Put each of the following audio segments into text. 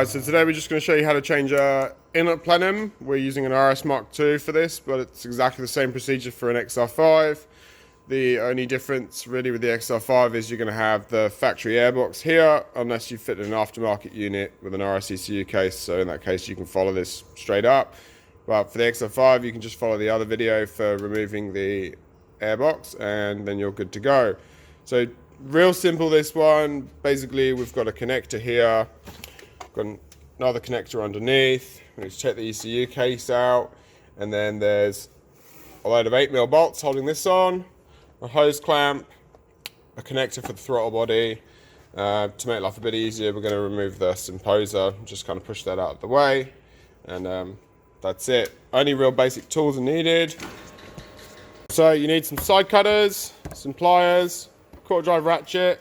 Alright, so today we're just going to show you how to change our inlet plenum. We're using an RS Mark II for this, but it's exactly the same procedure for an XR5. The only difference really with the XR5 is you're going to have the factory airbox here, unless you fit an aftermarket unit with an RS ECU case, so in that case you can follow this straight up. But for the XR5 you can just follow the other video for removing the airbox and then you're good to go. So real simple this one. Basically we've got a connector here, got another connector underneath. We just take the ECU case out, and then there's a load of 8mm bolts holding this on, a hose clamp, a connector for the throttle body. To make life a bit easier, we're going to remove the symposer, just kind of push that out of the way, and that's it. Only real basic tools are needed. So you need some side cutters, some pliers, quarter drive ratchet,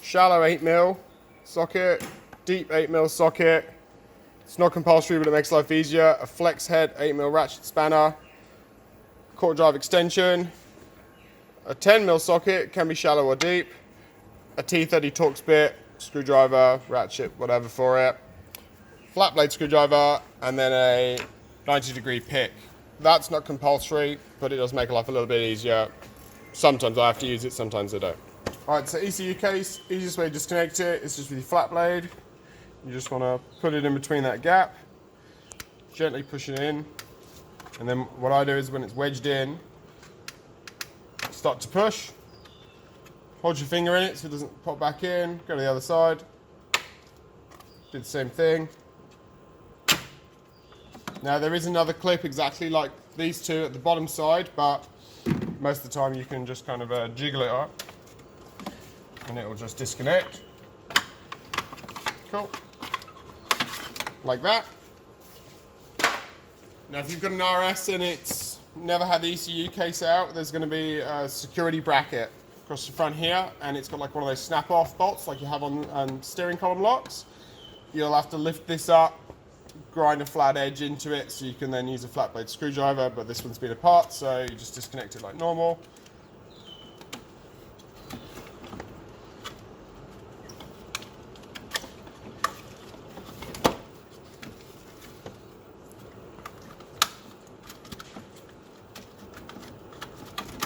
shallow 8mm socket, deep 8mm socket. It's not compulsory, but it makes life easier. A flex head 8mm ratchet spanner, quarter drive extension, a 10mm socket, can be shallow or deep, a T30 Torx bit, screwdriver, ratchet, whatever for it, flat blade screwdriver, and then a 90-degree pick. That's not compulsory, but it does make life a little bit easier. Sometimes I have to use it, sometimes I don't. Alright, so ECU case, easiest way to disconnect it is just with your flat blade. You just want to put it in between that gap, gently push it in, and then what I do is when it's wedged in, start to push, hold your finger in it so it doesn't pop back in, go to the other side, do the same thing. Now there is another clip exactly like these two at the bottom side, but most of the time you can just kind of jiggle it up and it will just disconnect. Cool. Like that. Now if you've got an RS and it's never had the ECU case out, there's going to be a security bracket across the front here, and it's got like one of those snap-off bolts like you have on steering column locks. You'll have to lift this up, grind a flat edge into it so you can then use a flat blade screwdriver, but this one's been apart, so you just disconnect it like normal.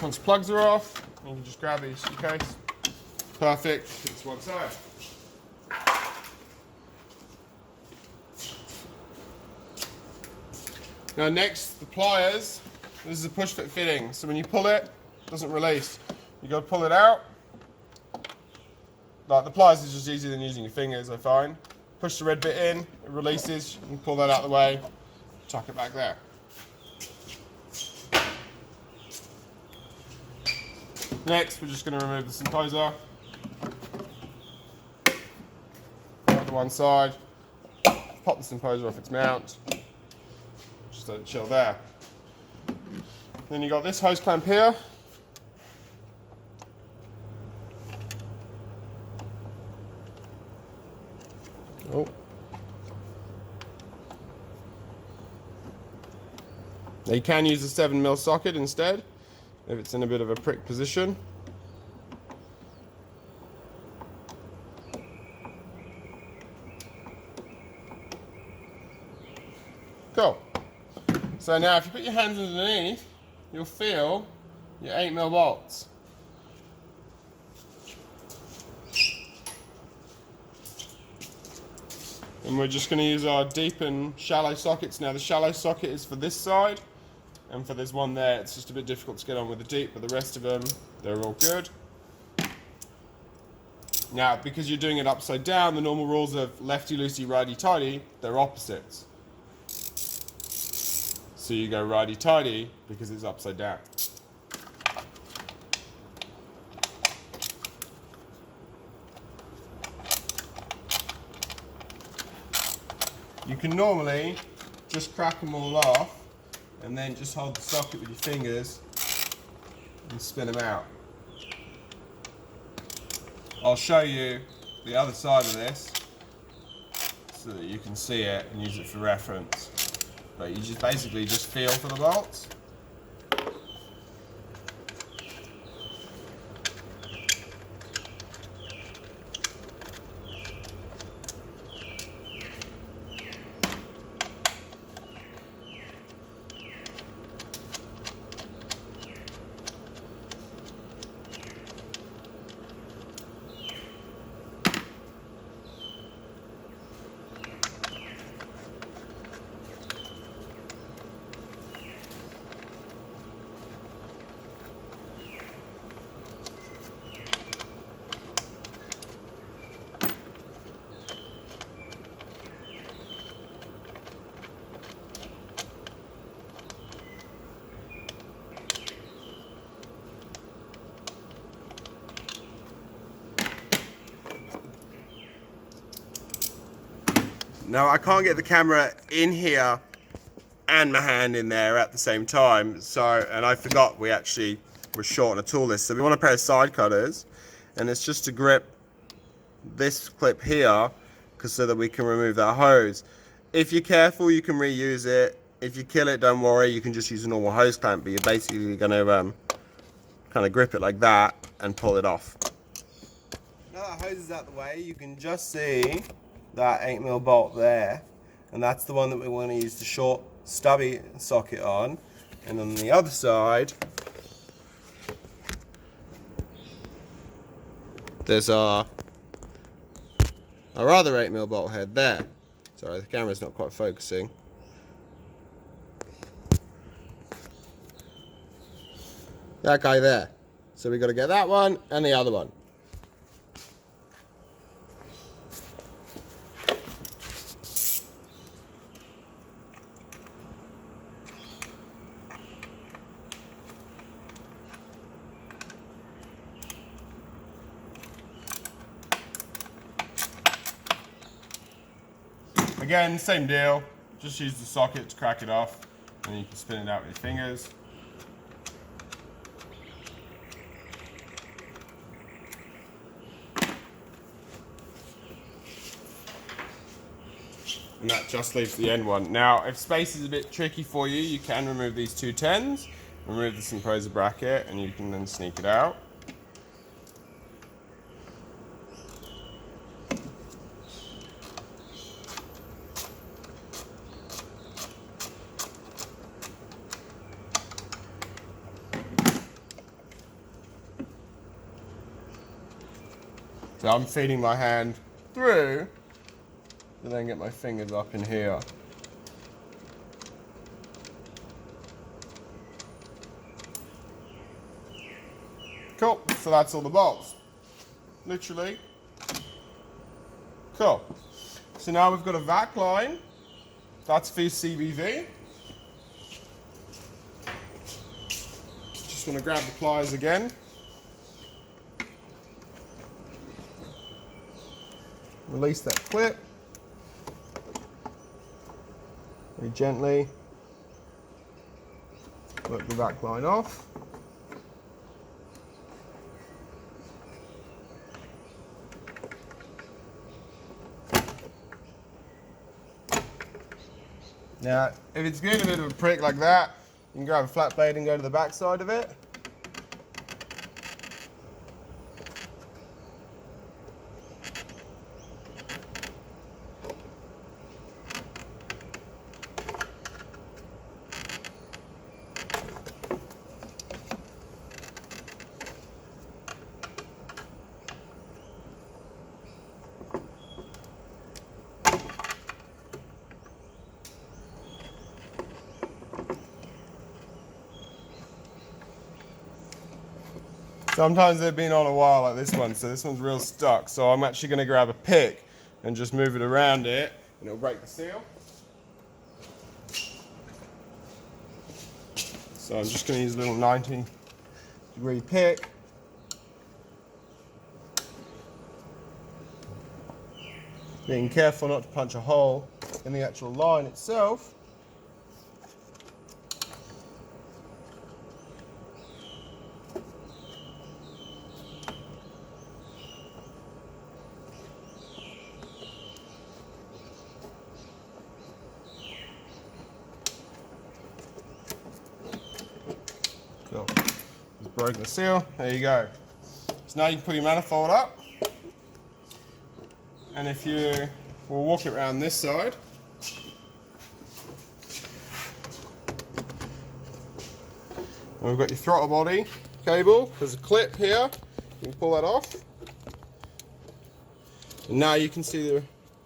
Once plugs are off, you can just grab the ECU case. Perfect, it's one side. Now next, the pliers. This is a push fit fitting, so when you pull it, it doesn't release. You got to pull it out. Like the pliers is just easier than using your fingers, I find. Push the red bit in, it releases. You can pull that out of the way, tuck it back there. Next, we're just going to remove the symposer. Put to one side, pop the symposer off its mount. Just let it chill there. Then you got this hose clamp here. Oh. Now you can use a 7mm socket instead if it's in a bit of a prick position. Cool. So now if you put your hands underneath, you'll feel your 8mm bolts. And we're just going to use our deep and shallow sockets. Now the shallow socket is for this side, and for this one there, it's just a bit difficult to get on with the deep, but the rest of them, they're all good. Now, because you're doing it upside down, the normal rules of lefty-loosey, righty-tighty, they're opposites. So you go righty-tighty because it's upside down. You can normally just crack them all off and then just hold the socket with your fingers and spin them out. I'll show you the other side of this so that you can see it and use it for reference. But you just basically just feel for the bolts. Now I can't get the camera in here and my hand in there at the same time, and I forgot we actually were short on a tool list, so we want a pair of side cutters, and it's just to grip this clip here so that we can remove that hose. If you're careful, you can reuse it. If you kill it, don't worry, you can just use a normal hose clamp, but you're basically going to kind of grip it like that and pull it off. Now that hose is out the way, you can just see that 8mm bolt there, and that's the one that we want to use the short stubby socket on. And on the other side, there's our other 8mm bolt head there. Sorry, the camera's not quite focusing. That guy there. So we've got to get that one and the other one. Again, same deal, just use the socket to crack it off, and you can spin it out with your fingers. And that just leaves the end one. Now, if space is a bit tricky for you, you can remove these two 10s, remove the Simposer bracket, and you can then sneak it out. So I'm feeding my hand through and then get my fingers up in here. Cool, so that's all the bolts. Literally. Cool. So now we've got a vac line. That's for CBV. Just want to grab the pliers again. Release that clip. Very gently work the vac line off. Now, if it's getting a bit of a prick like that, you can grab a flat blade and go to the back side of it. Sometimes they've been on a while like this one, so this one's real stuck. So I'm actually going to grab a pick and just move it around it, and it'll break the seal. So I'm just going to use a little 90-degree pick. Being careful not to punch a hole in the actual line itself. Cool. Just broken the seal. There you go. So now you can put your manifold up. And if you will walk it around this side. And we've got your throttle body cable. There's a clip here. You can pull that off. And now you can see the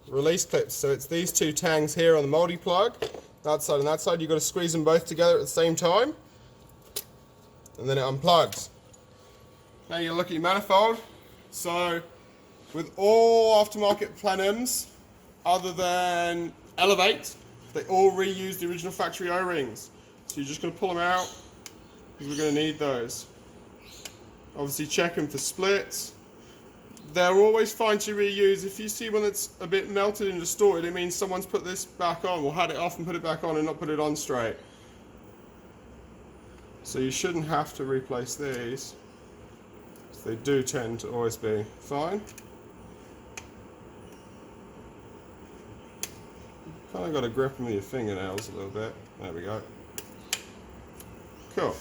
release clips. So it's these two tangs here on the multi plug. That side and that side. You've got to squeeze them both together at the same time. And then it unplugs. Now you look at your manifold. So with all aftermarket Plenums, other than Elevate, they all reuse the original factory O-rings. So you're just going to pull them out, because we're going to need those. Obviously check them for splits. they're always fine to reuse. If you see one that's a bit melted and distorted, it means someone's put this back on, or had it off and put it back on and not put it on straight. So you shouldn't have to replace these. They do tend to always be fine. Kind of got to grip them with your fingernails a little bit. There we go. Cool.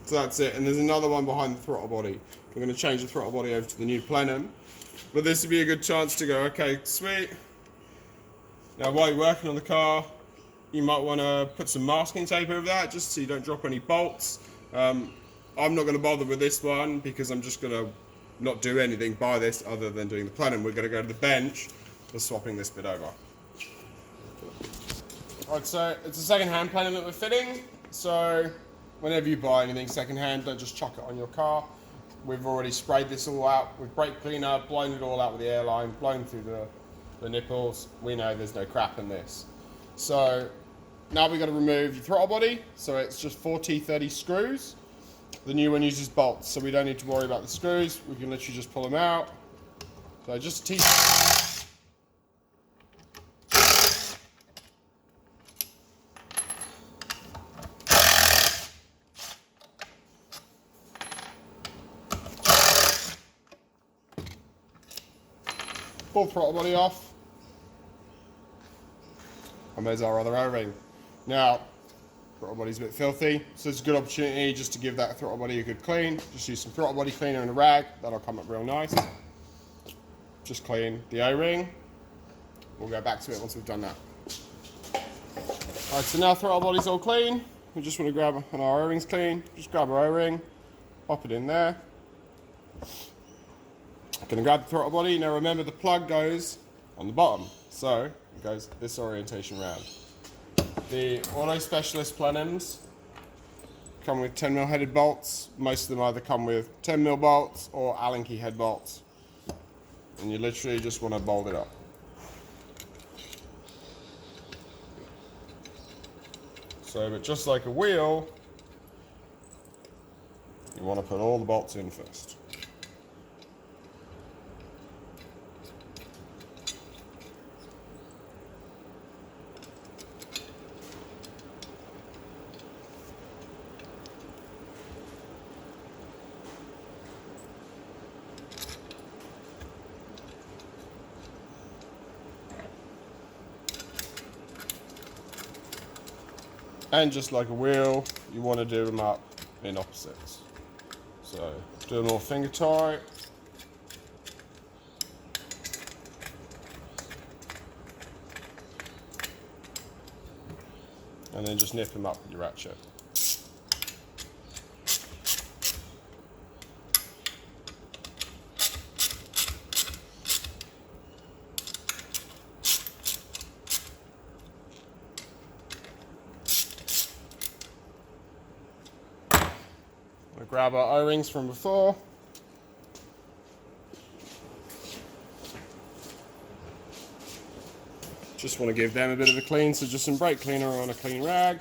So that's it. And there's another one behind the throttle body. We're going to change the throttle body over to the new Plenum. But this would be a good chance to go, okay, sweet. Now while you're working on the car, you might want to put some masking tape over that just so you don't drop any bolts. I'm not going to bother with this one because I'm just going to not do anything by this other than doing the Plenum. We're going to go to the bench for swapping this bit over. Right, so it's a second-hand Plenum that we're fitting. So whenever you buy anything second-hand, don't just chuck it on your car. We've already sprayed this all out with brake cleaner, blown it all out with the airline, blown through the nipples. We know there's no crap in this. So now we've got to remove your throttle body. So it's just 4 T30 screws. The new one uses bolts, so we don't need to worry about the screws. We can literally just pull them out. So just a T. Pull the throttle body off, and there's our other O-ring. Now, throttle body's a bit filthy, so it's a good opportunity just to give that throttle body a good clean. Just use some throttle body cleaner and a rag, that'll come up real nice. Just clean the O-ring. We'll go back to it once we've done that. Alright, so now throttle body's all clean. We just want to grab, and our O-ring's clean, just grab our O-ring, pop it in there. Gonna grab the throttle body. Now remember the plug goes on the bottom, so it goes this orientation round. The Auto Specialist Plenums come with 10mm headed bolts. Most of them either come with 10mm bolts or Allen key head bolts. And you literally just want to bolt it up. So, but just like a wheel, you want to put all the bolts in first. And just like a wheel, you want to do them up in opposites. So do them all finger tight. And then just nip them up with your ratchet. We'll grab our O-rings from before. Just want to give them a bit of a clean, so just some brake cleaner on a clean rag.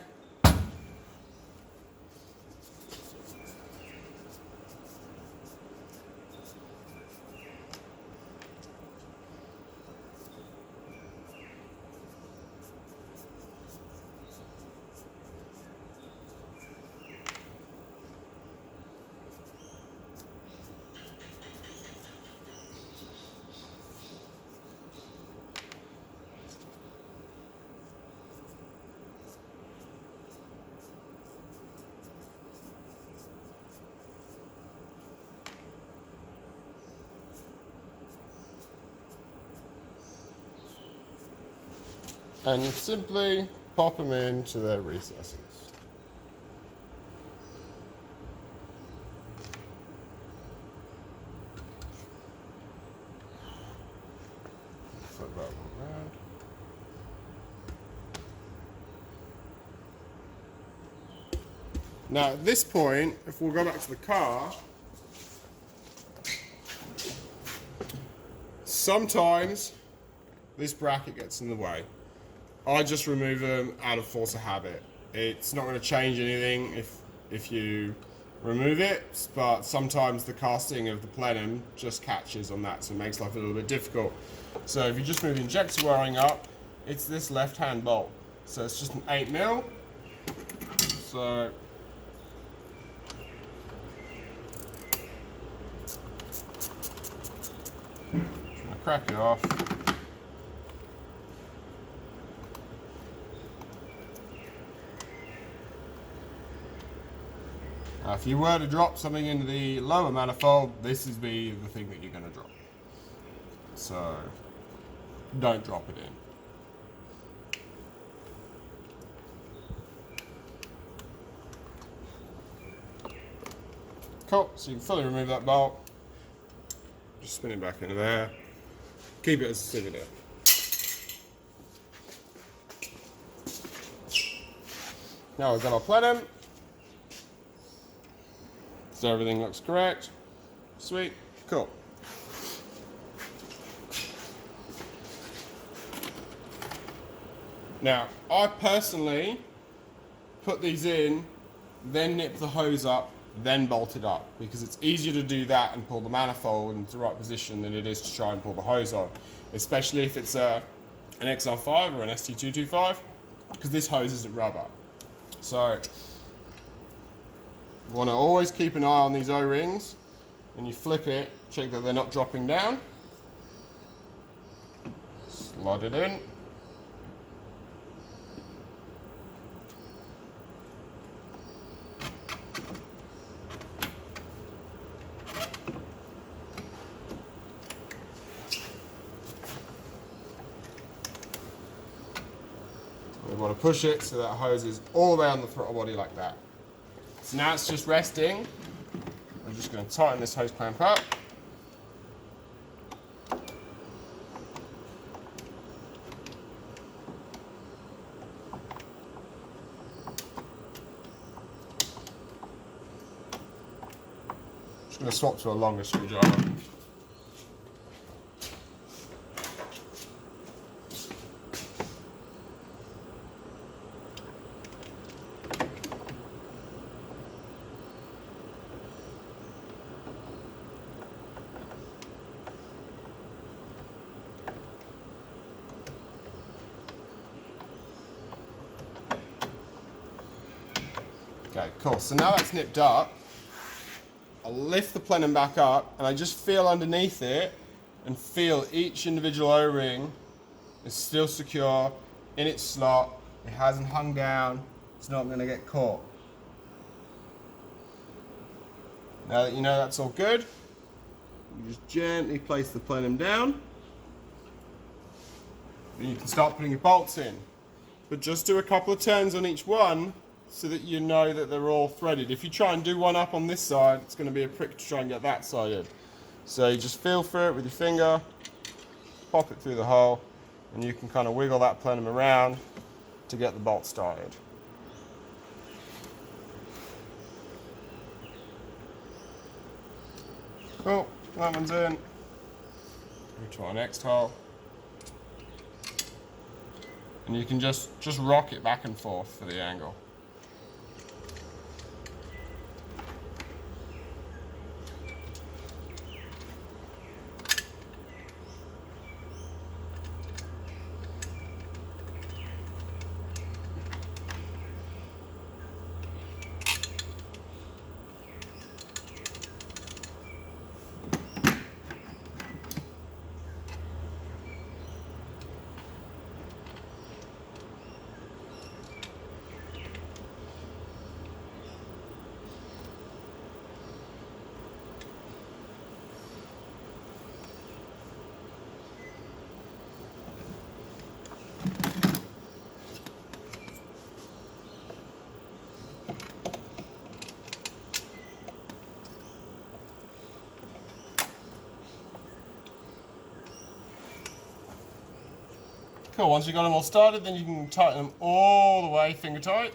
And simply pop them into their recesses. Flip that one around. Now at this point, if we'll go back to the car, sometimes this bracket gets in the way. I just remove them out of force of habit. It's not going to change anything if you remove it, but sometimes the casting of the plenum just catches on that, so it makes life a little bit difficult. So if you just move the injector wiring up, it's this left-hand bolt. So it's just an 8mm. So I'm gonna crack it off. Now, if you were to drop something into the lower manifold, this is the thing that you're going to drop. So don't drop it in. Cool, so you can fully remove that bolt. Just spin it back into there. Keep it as a cylinder. Now we've got our plenum. So everything looks correct. Sweet, cool. Now, I personally put these in, then nip the hose up, then bolt it up, because it's easier to do that and pull the manifold into the right position than it is to try and pull the hose on, especially if it's an XR5 or an ST225, because this hose isn't rubber. So you want to always keep an eye on these O-rings, and you flip it, check that they're not dropping down, slide it in. We want to push it so that hose is all the way on the throttle body like that. So now it's just resting. I'm just going to tighten this hose clamp up. Just going to swap to a longer screwdriver. Okay, cool. So now that's nipped up, I'll lift the plenum back up and I just feel underneath it and feel each individual O-ring is still secure in its slot. It hasn't hung down. It's not going to get caught. Now that you know that's all good, you just gently place the plenum down. Then you can start putting your bolts in. But just do a couple of turns on each one so that you know that they're all threaded. If you try and do one up on this side, it's going to be a prick to try and get that side in. So you just feel for it with your finger, pop it through the hole, and you can kind of wiggle that plenum around to get the bolt started. Cool, that one's in. Move to our next hole. And you can just rock it back and forth for the angle. Cool, once you've got them all started, then you can tighten them all the way, finger tight.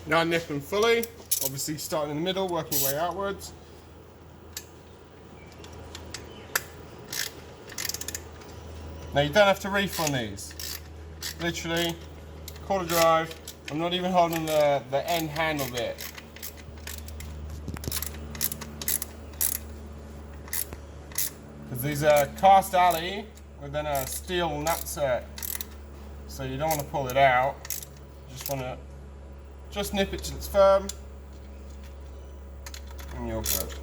Now nip them fully, obviously starting in the middle, working your way outwards. Now you don't have to reef on these. Literally, quarter drive. I'm not even holding the end handle bit. Because these are cast alley within a steel nutset. So you don't want to pull it out. You just want to just nip it till it's firm. And you're good.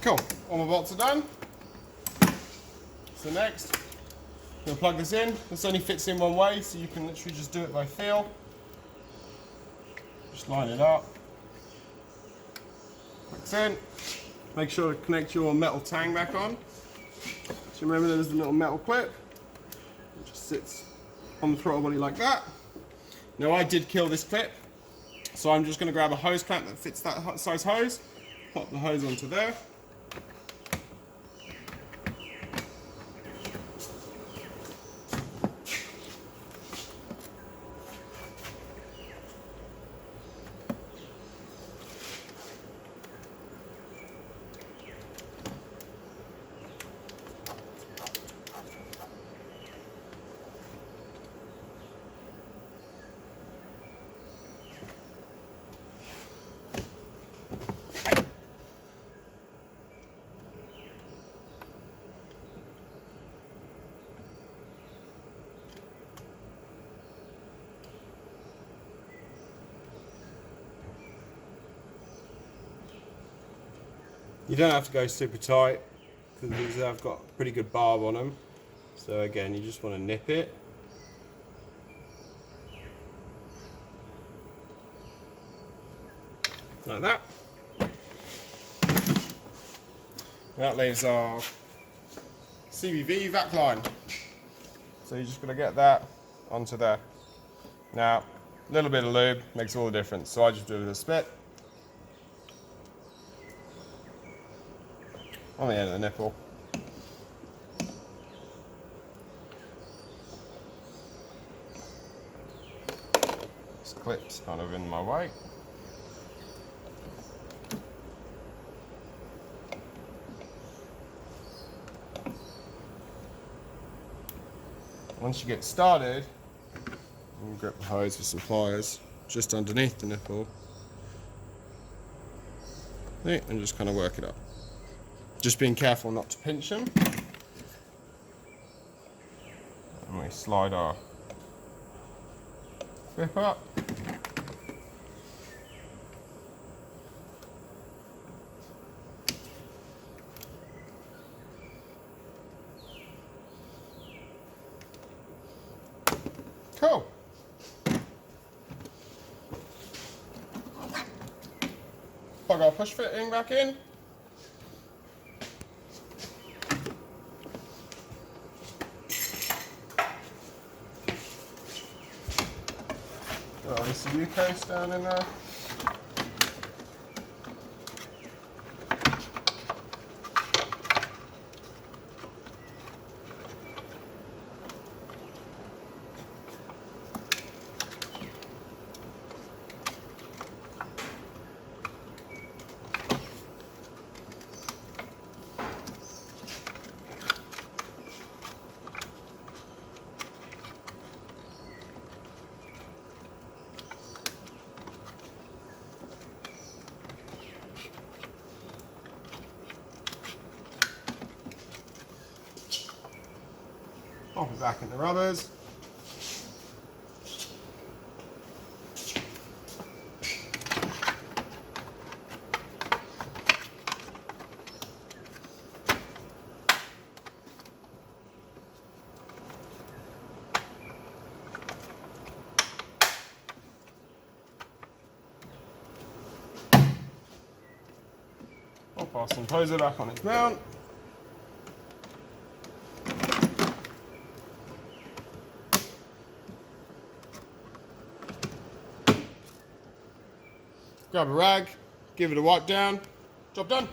Cool, all my bolts are done. So next, I'm going to plug this in. This only fits in one way, so you can literally just do it by feel. Just line it up. Clicks in. Make sure to connect your metal tang back on. So remember there's the little metal clip. It just sits on the throttle body like that. Now I did kill this clip, so I'm just going to grab a hose clamp that fits that size hose, pop the hose onto there. You don't have to go super tight because these have got pretty good barb on them. So again, you just want to nip it. Like that. That leaves our CVV vac line. So you're just going to get that onto there. Now, a little bit of lube makes all the difference. So I just do it with a spit. On the end of the nipple. This clip's kind of in my way. Once you get started, you can grip the hose with some pliers just underneath the nipple. And just kind of work it up. Just being careful not to pinch them. And we slide our grip up. Cool. Plug our push fitting back in. ECU case down in there. Pop it back in the rubbers. I'll pass some poser back on its mount. Grab a rag, give it a wipe down, job done.